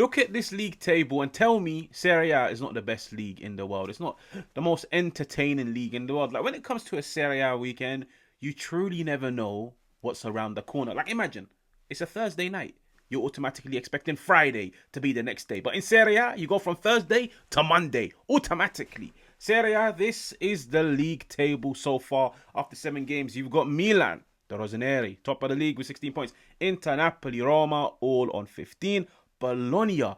Look at this league table and tell me Serie A is not the best league in the world. It's not the most entertaining league in the world. Like when it comes to a Serie A weekend, you truly never know what's around the corner. Like imagine it's a Thursday night. You're automatically expecting Friday to be the next day. But in Serie A, you go from Thursday to Monday automatically. Serie A, this is the league table so far. After 7 games, you've got Milan, the Rossoneri, top of the league with 16 points. Inter, Napoli, Roma, all on 15. Bologna are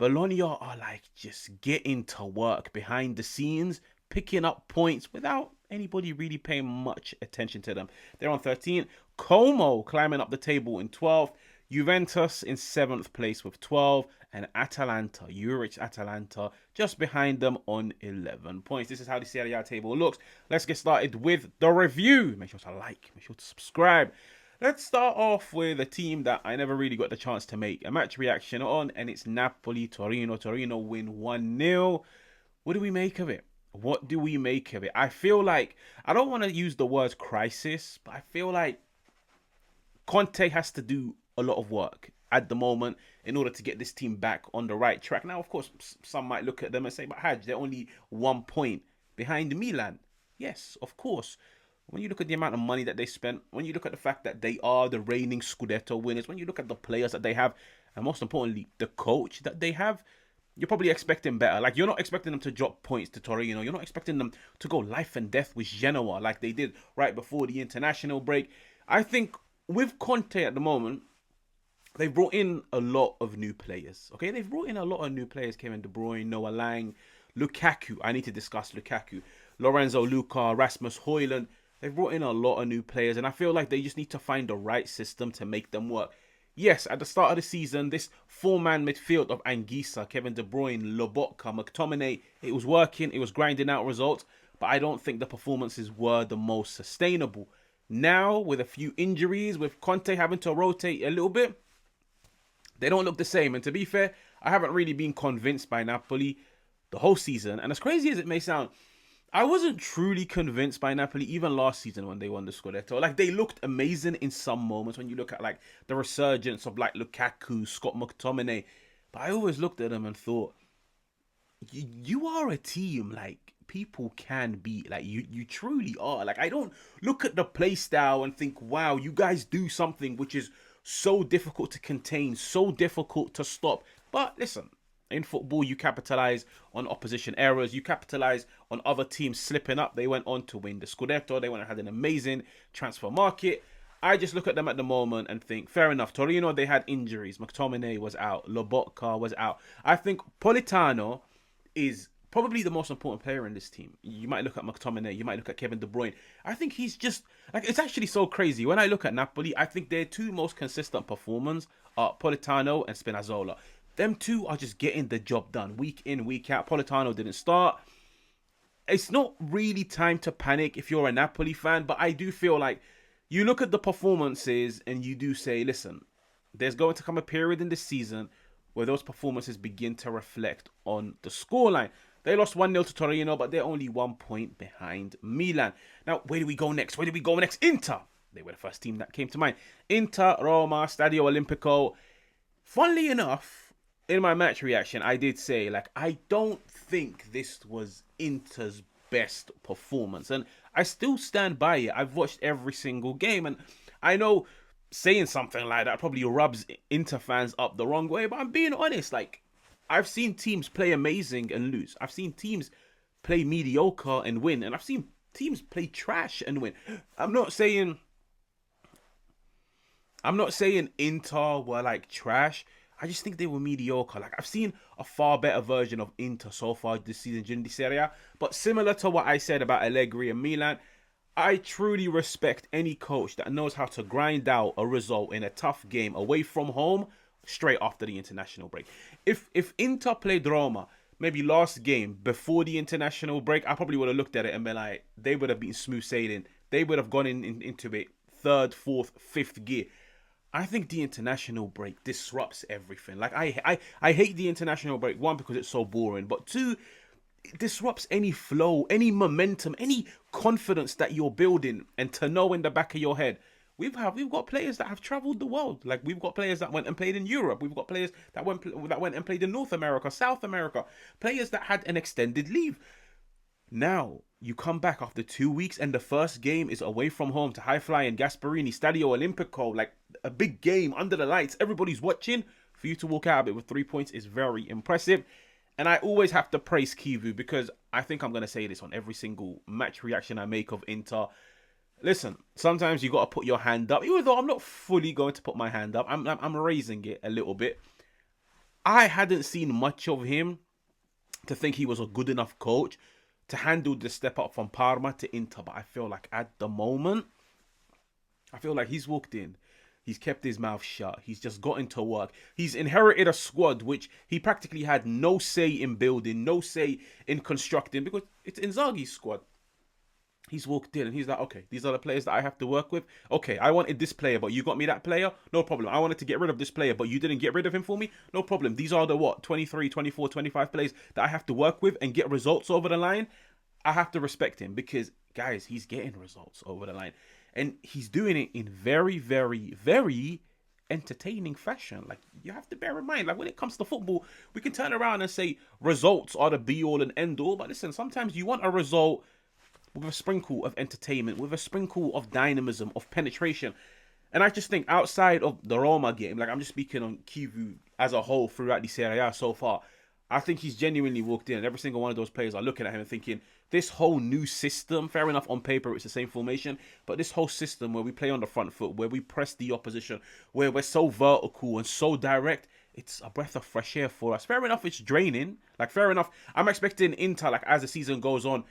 like just getting to work behind the scenes, picking up points without anybody really paying much attention to them. They're on 13. Como climbing up the table in 12th. Juventus in 7th place with 12, and Atalanta, Uric Atalanta, just behind them on 11 points. This is how the Serie A table looks. Let's get started with the review. Make sure to like, make sure to subscribe. Let's start off with a team that I never really got the chance to make a match reaction on, and it's Napoli, Torino. Torino win 1-0. What do we make of it? What do we make of it? I feel like, I don't want to use the word crisis, but I feel like Conte has to do a lot of work at the moment in order to get this team back on the right track. Now, of course, some might look at them and say, but Haj, they're only 1 point behind Milan. Yes, of course. When you look at the amount of money that they spent, when you look at the fact that they are the reigning Scudetto winners, when you look at the players that they have, and most importantly, the coach that they have, you're probably expecting better. Like, you're not expecting them to drop points to Torino. You're not expecting them to go life and death with Genoa like they did right before the international break. I think with Conte at the moment, they've brought in a lot of new players. Okay, they've brought in a lot of new players. Kevin De Bruyne, Noah Lang, Lukaku. I need to discuss Lukaku. Lorenzo Luca, Rasmus Højlund. They've brought in a lot of new players, and I feel like they just need to find the right system to make them work. Yes, at the start of the season, this 4-man midfield of Anguissa, Kevin De Bruyne, Lobotka, McTominay, it was working, it was grinding out results, but I don't think the performances were the most sustainable. Now, with a few injuries, with Conte having to rotate a little bit, they don't look the same. And to be fair, I haven't really been convinced by Napoli the whole season. And as crazy as it may sound, I wasn't truly convinced by Napoli even last season when they won the Scudetto. Like, they looked amazing in some moments when you look at like the resurgence of like Lukaku, Scott McTominay. But I always looked at them and thought, you are a team like people can beat. Like, you truly are. Like, I don't look at the play style and think, wow, you guys do something which is so difficult to contain, so difficult to stop. But listen, in football, you capitalize on opposition errors. You capitalize on other teams slipping up. They went on to win the Scudetto. They went and had an amazing transfer market. I just look at them at the moment and think, fair enough. Torino, they had injuries. McTominay was out. Lobotka was out. I think Politano is probably the most important player in this team. You might look at McTominay, you might look at Kevin De Bruyne. I think he's just, like, it's actually so crazy. When I look at Napoli, I think their two most consistent performers are Politano and Spinazzola. Them two are just getting the job done week in, week out. Politano didn't start. It's not really time to panic if you're a Napoli fan, but I do feel like you look at the performances and you do say, listen, there's going to come a period in this season where those performances begin to reflect on the scoreline. They lost 1-0 to Torino, but they're only 1 point behind Milan. Now, where do we go next? Where do we go next? Inter. They were the first team that came to mind. Inter, Roma, Stadio Olimpico. Funnily enough, in my match reaction, I did say, like, I don't think this was Inter's best performance. And I still stand by it. I've watched every single game. And I know saying something like that probably rubs Inter fans up the wrong way. But I'm being honest. Like, I've seen teams play amazing and lose. I've seen teams play mediocre and win. And I've seen teams play trash and win. I'm not saying Inter were like trash. I just think they were mediocre. Like, I've seen a far better version of Inter so far this season during the Serie A. But similar to what I said about Allegri and Milan, I truly respect any coach that knows how to grind out a result in a tough game away from home straight after the international break. If Inter played Roma maybe last game before the international break, I probably would have looked at it and been like, they would have been smooth sailing. They would have gone into it third, fourth, fifth gear. I think the international break disrupts everything. Like, I hate the international break, one, because it's so boring, but two, it disrupts any flow, any momentum, any confidence that you're building. And to know in the back of your head, We've got players that have traveled the world. Like we've got players that went and played in Europe. We've got players that went and played in North America, South America. Players that had an extended leave. Now you come back after 2 weeks, and the first game is away from home to high flying Gasparini Stadio Olimpico, like a big game under the lights. Everybody's watching. For you to walk out of it with 3 points is very impressive. And I always have to praise Kivu because I think I'm going to say this on every single match reaction I make of Inter. Listen, sometimes you got to put your hand up. Even though I'm not fully going to put my hand up, I'm raising it a little bit. I hadn't seen much of him to think he was a good enough coach to handle the step up from Parma to Inter. But I feel like at the moment, I feel like he's walked in. He's kept his mouth shut. He's just got into work. He's inherited a squad which he practically had no say in building, no say in constructing, because it's Inzaghi's squad. He's walked in and he's like, okay, these are the players that I have to work with. Okay, I wanted this player, but you got me that player? No problem. I wanted to get rid of this player, but you didn't get rid of him for me? No problem. These are the 23, 24, 25 players that I have to work with and get results over the line. I have to respect him because, guys, he's getting results over the line. And he's doing it in very, very, very entertaining fashion. Like, you have to bear in mind, like, when it comes to football, we can turn around and say results are the be-all and end-all. But listen, sometimes you want a result with a sprinkle of entertainment, with a sprinkle of dynamism, of penetration. And I just think outside of the Roma game, like I'm just speaking on Kivu as a whole throughout the Serie A so far, I think he's genuinely walked in and every single one of those players are looking at him and thinking, this whole new system, fair enough, on paper it's the same formation, but this whole system where we play on the front foot, where we press the opposition, where we're so vertical and so direct, it's a breath of fresh air for us. Fair enough, it's draining. Like, fair enough, I'm expecting Inter, like, as the season goes on,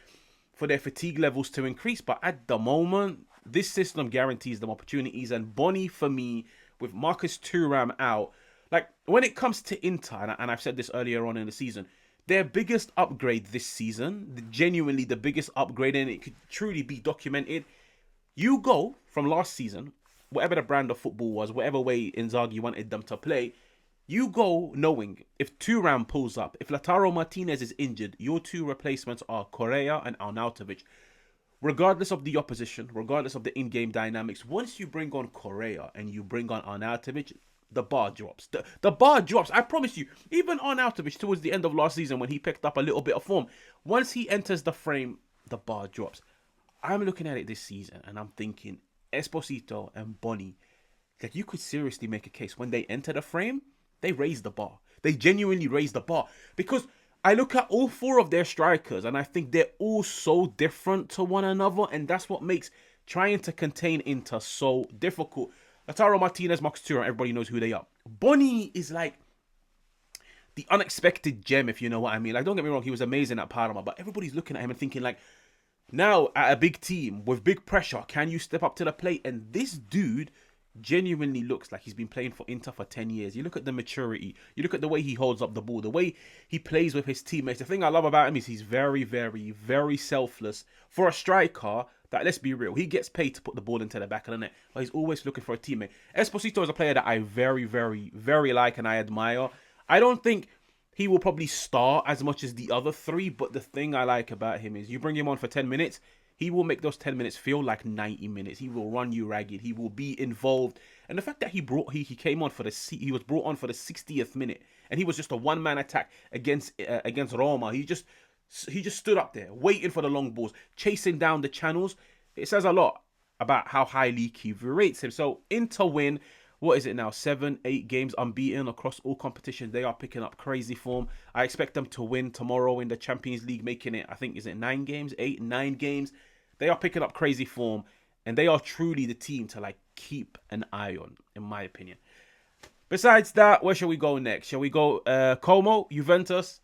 for their fatigue levels to increase. But at the moment, this system guarantees them opportunities. And Bonnie, for me, with Marcus Thuram out, like, when it comes to Inter, and I've said this earlier on in the season, their biggest upgrade this season, genuinely the biggest upgrade, and it could truly be documented. You go from last season, whatever the brand of football was, whatever way Inzaghi wanted them to play, you go knowing if Thuram pulls up, if Lautaro Martinez is injured, your two replacements are Correa and Arnautovic. Regardless of the opposition, regardless of the in-game dynamics, once you bring on Correa and you bring on Arnautovic, the bar drops. The bar drops. I promise you, even Arnautovic towards the end of last season when he picked up a little bit of form, once he enters the frame, the bar drops. I'm looking at it this season and I'm thinking, Esposito and Bonnie, like, you could seriously make a case when they enter the frame, they raise the bar. They genuinely raise the bar. Because I look at all four of their strikers and I think they're all so different to one another. And that's what makes trying to contain Inter so difficult. Lautaro Martinez, Marcus Thuram, everybody knows who they are. Bonnie is like the unexpected gem, if you know what I mean. Like, don't get me wrong, he was amazing at Parma. But everybody's looking at him and thinking, like, now at a big team with big pressure, can you step up to the plate? And this dude genuinely looks like he's been playing for Inter for 10 years. You look at the maturity, you look at the way he holds up the ball, the way he plays with his teammates. The thing I love about him is he's very, very, very selfless. For a striker, that, let's be real, he gets paid to put the ball into the back of the net, but he's always looking for a teammate. Esposito is a player that I very, very, very like and I admire. I don't think he will probably start as much as the other three, but the thing I like about him is you bring him on for 10 minutes, he will make those 10 minutes feel like 90 minutes. He will run you ragged. He will be involved. And the fact that he came on for he was brought on for the 60th minute, and he was just a one-man attack against Roma. He just stood up there waiting for the long balls, chasing down the channels. It says a lot about how highly Kivu rates him. So Inter win. What is it now? 7, 8 games unbeaten across all competitions. They are picking up crazy form. I expect them to win tomorrow in the Champions League, making it, I think, is it 9 games? 8, 9 games? They are picking up crazy form, and they are truly the team to, like, keep an eye on, in my opinion. Besides that, where shall we go next? Shall we go Como, Juventus?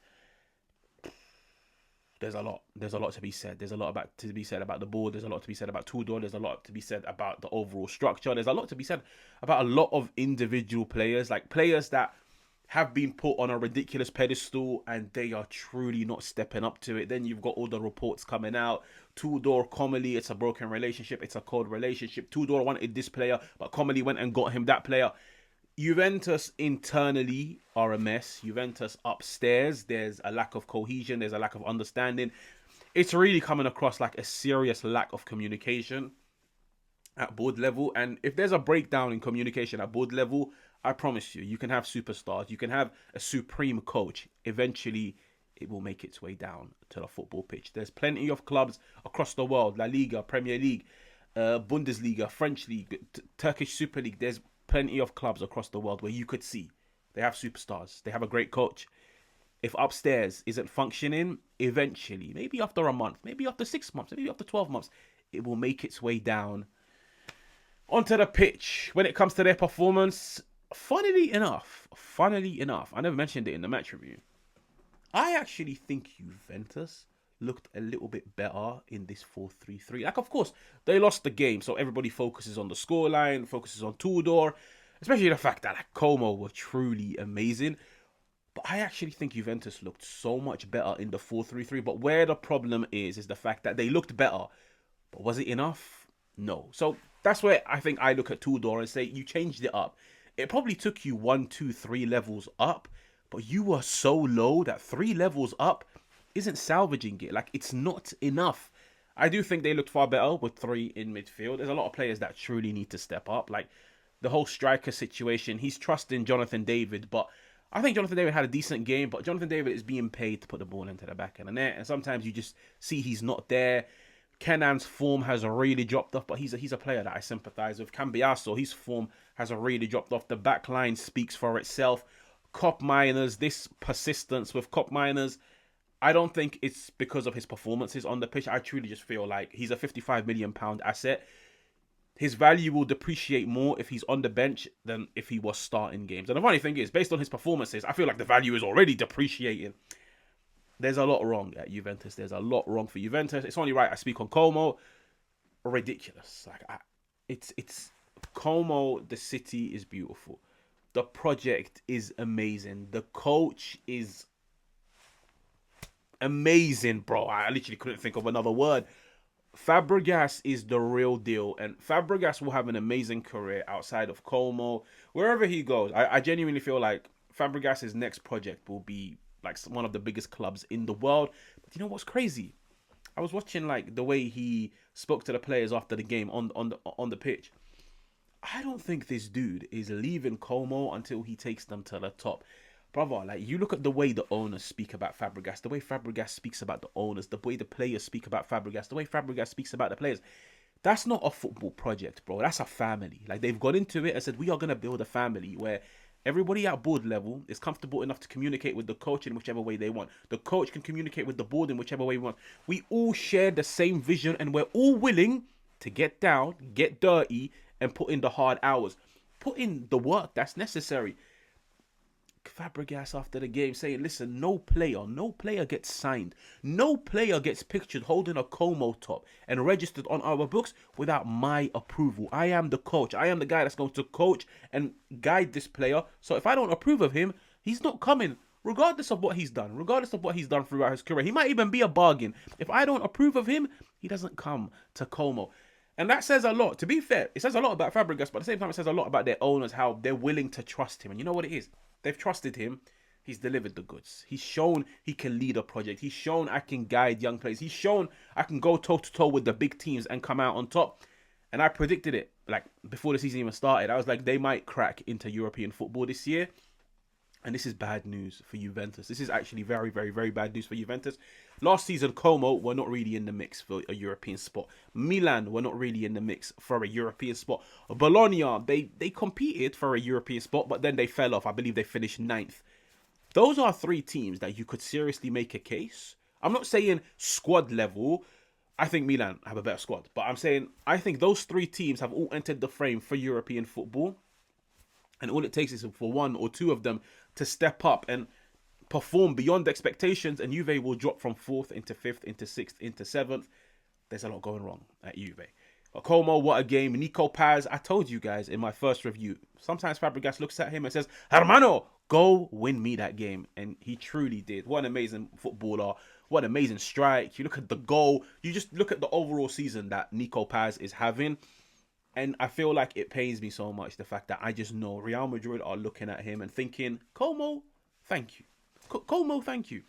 There's a lot. There's a lot to be said. There's a lot to be said about the board. There's a lot to be said about Tudor. There's a lot to be said about the overall structure. There's a lot to be said about a lot of individual players, like players that have been put on a ridiculous pedestal and they are truly not stepping up to it. Then you've got all the reports coming out. Tudor, Comely, it's a broken relationship. It's a cold relationship. Tudor wanted this player, but Comely went and got him that player. Juventus internally are a mess. Juventus upstairs, there's a lack of cohesion. There's a lack of understanding. It's really coming across like a serious lack of communication. at board level. And if there's a breakdown in communication at board level, I promise you, you can have superstars, you can have a supreme coach. Eventually, it will make its way down to the football pitch. There's plenty of clubs across the world, La Liga, Premier League, Bundesliga, French League, Turkish Super League. There's plenty of clubs across the world where you could see they have superstars, they have a great coach. If upstairs isn't functioning, eventually, maybe after a month, maybe after 6 months, maybe after 12 months, it will make its way down onto the pitch. When it comes to their performance, funnily enough, I never mentioned it in the match review, I actually think Juventus looked a little bit better in this 4-3-3. Like, of course, they lost the game, so everybody focuses on the scoreline, focuses on Tudor, especially the fact that like, Como were truly amazing. But I actually think Juventus looked so much better in the 4-3-3. But where the problem is the fact that they looked better. But was it enough? No. So that's where I think I look at Tudor and say, you changed it up. It probably took you 1, 2, 3 levels up, but you were so low that 3 levels up isn't salvaging it. Like, it's not enough. I do think they looked far better with 3 in midfield. There's a lot of players that truly need to step up. Like, the whole striker situation, he's trusting Jonathan David, but I think Jonathan David had a decent game, but Jonathan David is being paid to put the ball into the back of the net, and sometimes you just see he's not there. Kenan's form has really dropped off, but he's a player that I sympathise with. Cambiaso, his form has really dropped off. The back line speaks for itself. Cop Miners, this persistence with Cop Miners, I don't think it's because of his performances on the pitch. I truly just feel like he's a £55 million asset. His value will depreciate more if he's on the bench than if he was starting games. And the funny thing is, based on his performances, I feel like the value is already depreciating. There's a lot wrong at Juventus. There's a lot wrong for Juventus. It's only right I speak on Como. Ridiculous. Like, it's Como. The city is beautiful. The project is amazing. The coach is amazing, bro. I literally couldn't think of another word. Fabregas is the real deal, and Fabregas will have an amazing career outside of Como, wherever he goes. I genuinely feel like Fabregas's next project will be like one of the biggest clubs in the world. But you know what's crazy? I was watching like the way he spoke to the players after the game on the pitch. I don't think this dude is leaving Como until he takes them to the top. Brother, like, you look at the way the owners speak about Fabregas, the way Fabregas speaks about the owners, the way the players speak about Fabregas, the way Fabregas speaks about the players. That's not a football project, bro. That's a family. Like, they've got into it and said, we are going to build a family where everybody at board level is comfortable enough to communicate with the coach in whichever way they want. The coach can communicate with the board in whichever way we want. We all share the same vision, and we're all willing to get down, get dirty, and put in the hard hours. Put in the work that's necessary. Fabregas after the game saying, listen, no player gets signed. No player gets pictured holding a Como top and registered on our books without my approval. I am the coach. I am the guy that's going to coach and guide this player. So if I don't approve of him, he's not coming. Regardless of what he's done. Regardless of what he's done throughout his career. He might even be a bargain. If I don't approve of him, he doesn't come to Como. And that says a lot. To be fair, it says a lot about Fabregas, but at the same time, it says a lot about their owners, how they're willing to trust him. And you know what it is? They've trusted him. He's delivered the goods. He's shown he can lead a project. He's shown I can guide young players. He's shown I can go toe-to-toe with the big teams and come out on top. And I predicted it, like, before the season even started. I was like, they might crack into European football this year. And this is bad news for Juventus. This is actually very, very, very bad news for Juventus. Last season, Como were not really in the mix for a European spot. Milan were not really in the mix for a European spot. Bologna, they competed for a European spot, but then they fell off. I believe they finished 9th. Those are 3 teams that you could seriously make a case. I'm not saying squad level. I think Milan have a better squad. But I'm saying I think those 3 teams have all entered the frame for European football. And all it takes is for 1 or 2 of them to step up and perform beyond expectations, and Juve will drop from 4th into 5th, into 6th, into 7th. There's a lot going wrong at Juve. But Como, what a game. Nico Paz, I told you guys in my first review, sometimes Fabregas looks at him and says, Hermano, go win me that game. And he truly did. What an amazing footballer. What an amazing strike. You look at the goal. You just look at the overall season that Nico Paz is having. And I feel like it pains me so much, the fact that I just know Real Madrid are looking at him and thinking, Como, thank you. Como, thank you.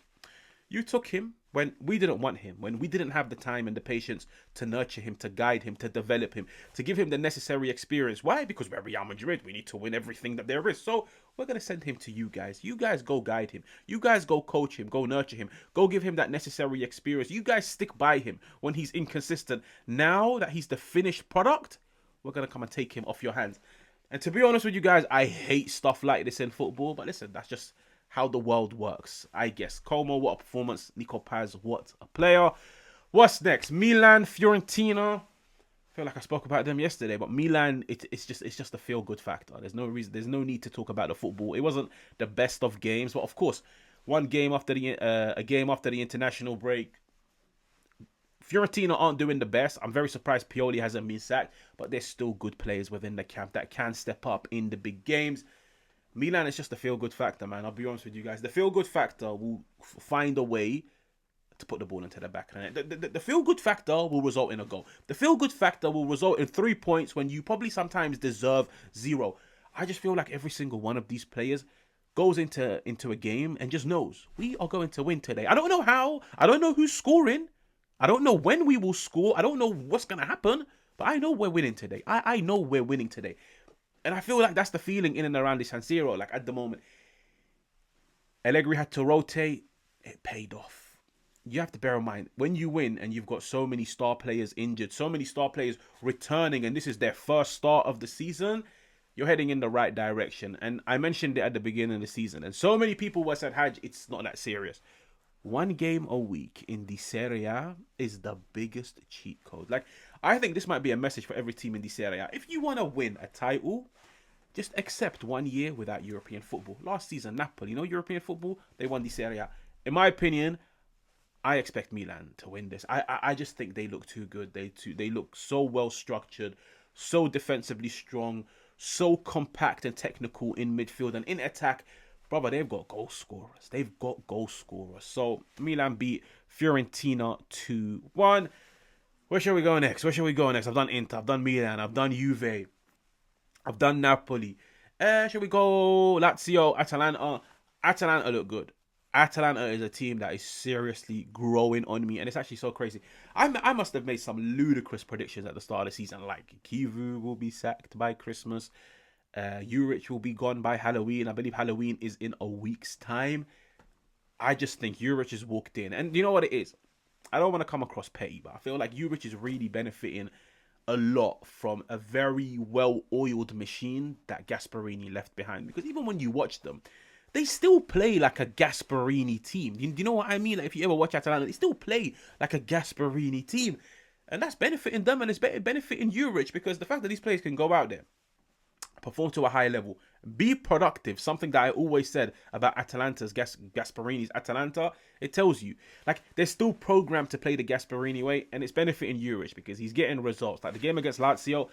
You took him when we didn't want him, when we didn't have the time and the patience to nurture him, to guide him, to develop him, to give him the necessary experience. Why? Because we're Real Madrid. We need to win everything that there is. So we're going to send him to you guys. You guys go guide him. You guys go coach him, go nurture him, go give him that necessary experience. You guys stick by him when he's inconsistent. Now that he's the finished product, we're going to come and take him off your hands. And to be honest with you guys, I hate stuff like this in football. But listen, that's just how the world works, I guess. Como, what a performance. Nico Paz, what a player. What's next? Milan, Fiorentina. I feel like I spoke about them yesterday, but Milan, it's just a feel-good factor. There's no reason, there's no need to talk about the football. It wasn't the best of games, but of course, a game after the international break. Fiorentina aren't doing the best. I'm very surprised Pioli hasn't been sacked, but there's still good players within the camp that can step up in the big games. Milan is just a feel-good factor, man. I'll be honest with you guys. The feel-good factor will find a way to put the ball into the back of the net. The feel-good factor will result in a goal. The feel-good factor will result in 3 points when you probably sometimes deserve 0. I just feel like every single one of these players goes into a game and just knows we are going to win today. I don't know how. I don't know who's scoring. I don't know when we will score. I don't know what's going to happen. But I know we're winning today. I know we're winning today. And I feel like that's the feeling in and around the San Siro. Like at the moment, Allegri had to rotate. It paid off. You have to bear in mind, when you win and you've got so many star players injured, so many star players returning, and this is their first start of the season, you're heading in the right direction. And I mentioned it at the beginning of the season. And so many people were said, Haj, it's not that serious. 1 game a week in the Serie A is the biggest cheat code. Like, I think this might be a message for every team in the Serie A. If you want to win a title, just accept 1 year without European football. Last season, Napoli, European football, they won the Serie A. In my opinion, I expect Milan to win this. I just think they look too good. They look so well structured, so defensively strong, so compact and technical in midfield and in attack. Brother, they've got goal scorers. They've got goal scorers. So Milan beat Fiorentina 2-1. Where shall we go next? I've done Inter, I've done Milan, I've done Juve, I've done Napoli. Shall we go Lazio, Atalanta? Atalanta look good. Atalanta is a team that is seriously growing on me, and it's actually so crazy. I must have made some ludicrous predictions at the start of the season, like Kivu will be sacked by Christmas. Juric will be gone by Halloween. I believe Halloween is in a week's time. I just think Juric has walked in. And you know what it is? I don't want to come across petty, but I feel like Juric is really benefiting a lot from a very well-oiled machine that Gasperini left behind. Because even when you watch them, they still play like a Gasperini team. Do you know what I mean? Like if you ever watch Atalanta, they still play like a Gasperini team. And that's benefiting them, and it's benefiting Juric, because the fact that these players can go out there, perform to a high level, be productive, something that I always said about Atalanta's Gasperini's Atalanta, it tells you like they're still programmed to play the Gasperini way, and it's benefiting Juric because he's getting results. Like the game against Lazio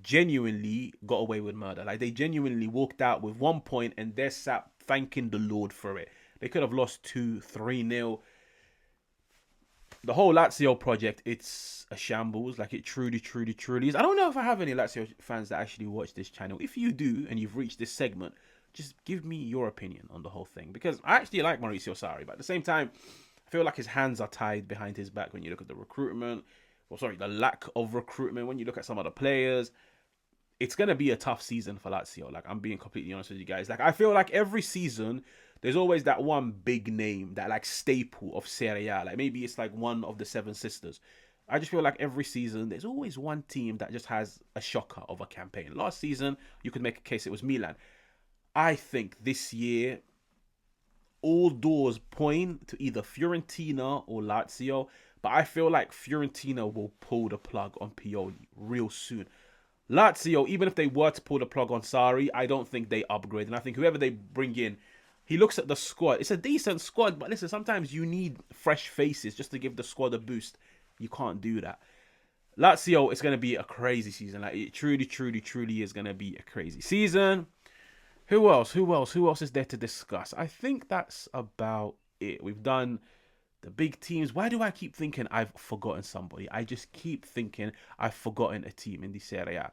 genuinely got away with murder. Like they genuinely walked out with 1 point and they're sat thanking the Lord for it. They could have lost 2-3-0. The whole Lazio project, it's a shambles. Like it truly is. I don't know if I have any Lazio fans that actually watch this channel. If you do and you've reached this segment, just give me your opinion on the whole thing, because I actually like Maurizio Sarri, but at the same time, I feel like his hands are tied behind his back when you look at the recruitment. The lack of recruitment. When you look at some of the players, it's going to be a tough season for Lazio. Like, I'm being completely honest with you guys. Like, I feel like every season, there's always that one big name, that like staple of Serie A. Like maybe it's like one of the Seven Sisters. I just feel like every season, there's always one team that just has a shocker of a campaign. Last season, you could make a case it was Milan. I think this year, all doors point to either Fiorentina or Lazio. But I feel like Fiorentina will pull the plug on Pioli real soon. Lazio, even if they were to pull the plug on Sarri, I don't think they upgrade. And I think whoever they bring in, he looks at the squad. It's a decent squad, but listen, sometimes you need fresh faces just to give the squad a boost. You can't do that. Lazio, it's going to be a crazy season. Like it truly is going to be a crazy season. Who else is there to discuss? I think that's about it. We've done the big teams. Why do I keep thinking I've forgotten somebody? I just keep thinking I've forgotten a team in the Serie A.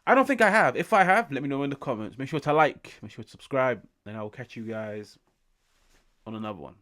I don't think I have. If I have, let me know in the comments. Make sure to like, make sure to subscribe, and I will catch you guys on another one.